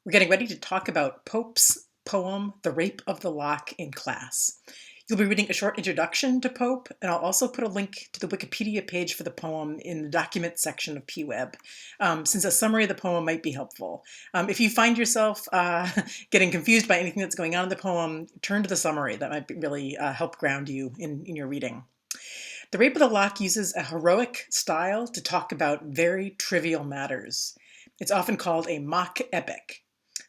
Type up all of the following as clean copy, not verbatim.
We're getting ready to talk about Pope's poem, The Rape of the Lock, in class. You'll be reading a short introduction to Pope, and I'll also put a link to the Wikipedia page for the poem in the documents section of PWeb, since a summary of the poem might be helpful. If you find yourself getting confused by anything that's going on in the poem, turn to the summary. That might really help ground you in your reading. The Rape of the Lock uses a heroic style to talk about very trivial matters. It's often called a mock epic.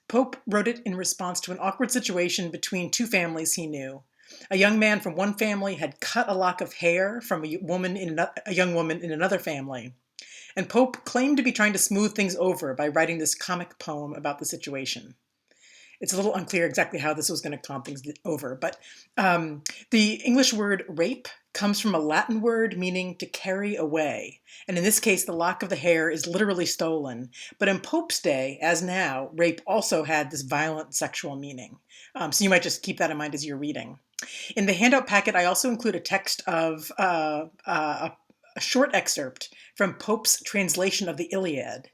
Pope wrote it in response to an awkward situation between two families he knew. A young man from one family had cut a lock of hair from a young woman in another family, and Pope claimed to be trying to smooth things over by writing this comic poem about the situation. It's a little unclear exactly how this was going to calm things over, but the English word rape comes from a Latin word meaning to carry away. And in this case, the lock of the hair is literally stolen. But in Pope's day, as now, rape also had this violent sexual meaning. So you might just keep that in mind as you're reading. In the handout packet, I also include a text of a short excerpt from Pope's translation of the Iliad.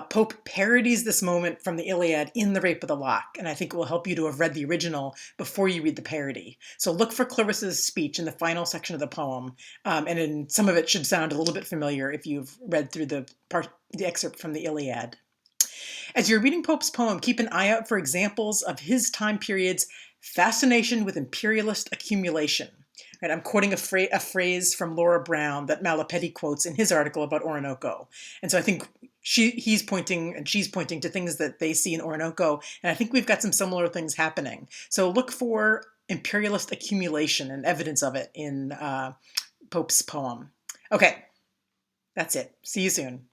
Pope parodies this moment from the Iliad in The Rape of the Lock, and I think it will help you to have read the original before you read the parody. So look for Clarissa's speech in the final section of the poem, and some of it should sound a little bit familiar if you've read through the excerpt from the Iliad. As you're reading Pope's poem, keep an eye out for examples of his time period's fascination with imperialist accumulation. Right, I'm quoting a phrase from Laura Brown that Malapeti quotes in his article about Orinoco. And so I think he's pointing and she's pointing to things that they see in Orinoco. And I think we've got some similar things happening. So look for imperialist accumulation and evidence of it in Pope's poem. Okay, that's it. See you soon.